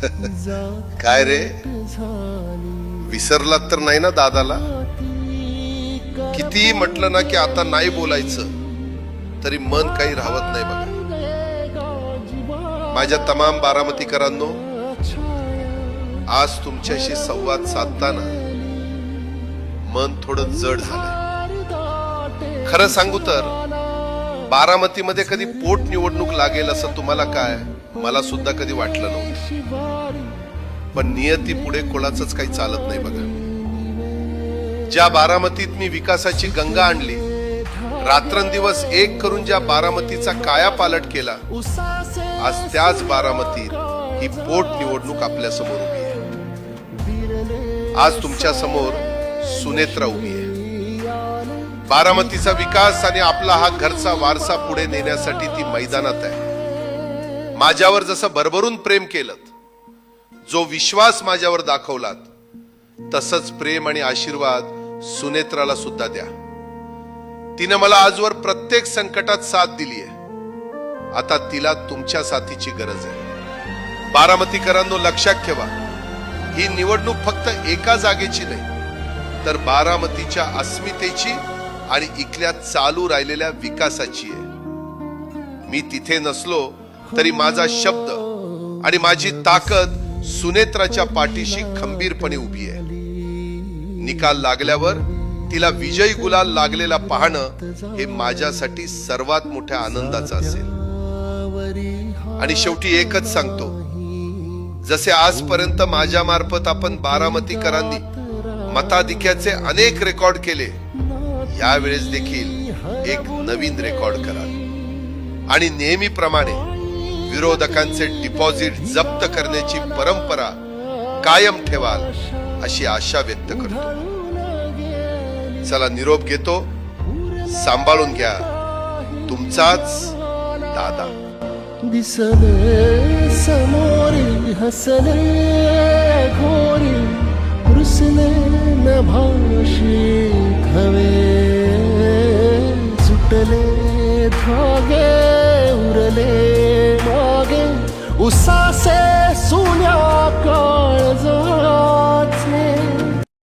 काय रे, विसरलात तर नाही ना दादाला? किती म्हटलं ना की आता नाही बोलायचं, तरी मन काही राहत नाही बघा. माझ्या तमाम बारामतीकरांनो, आज तुमच्याशी संवाद साधताना मन थोडं जड झालंय. खरं सांगू तर बारामतीमध्ये कधी पोट निवडणूक लागेल असं तुम्हाला काय, मला सुद्धा कधी वाटलं नव्हतं. पण नियती पुढे कोणाचंच काही चालत नाही बघा. ज्या बारामतीत मी विकासाची गंगा आणली, रात्रंदिवस एक करून ज्या बारामतीचा कायापालट केला, आज त्याच बारामतीत ही पोट निवडणूक आपल्या समोर उभी आहे. आज तुमच्या समोर सुनेत्रा उभी आहे. बारामतीचा विकास आणि आपला हा घरचा वारसा पुढे नेण्यासाठी ती मैदानात आहे. माझ्यावर जसं भरभरून प्रेम केलं, जो विश्वास माझ्यावर दाखवलात, तसंच प्रेम आणि आशीर्वाद सुनेत्राला सुद्धा द्या. तिने मला आजवर प्रत्येक संकटात साथ दिली आहे. आता तिला तुमच्या साथीची गरज आहे. बारामतीकरांनो, लक्षात ठेवा, ही निवडणूक फक्त एका जागेची नाही, तर बारामतीच्या अस्मितेची आणि इथल्या चालू राहिलेल्या विकासाची आहे. मी तिथे नसलो तरी माझा शब्द आणि माझी ताकद सुनेत्राच्या पाठीशी खंबीरपणे उभी आहे. निकाल लागल्यावर तिला विजयी गुलाल लागलेला पाहणं हे माझ्यासाठी सर्वात मोठ्या आनंदाचं असेल. आणि शेवटी एकच सांगतो, जसे आजपर्यंत माझ्या मार्फत आपण बारामतीकरांनी मताधिक्याचे अनेक रेकॉर्ड केले, यावेळेस देखील एक नवीन रेकॉर्ड कराल आणि नेहमीप्रमाणे विरोधकांचे डिपॉझिट जप्त करण्याची परंपरा कायम ठेवाल अशी आशा व्यक्त करतो. चला, निरोप घेतो. सांभाळून घ्या. तुमचाच दादा. दिसले समोरी हसले घोरी, रुसले न भाषी हवे, सुटले धागे उरले मागे, उसासे सुन्या काळजा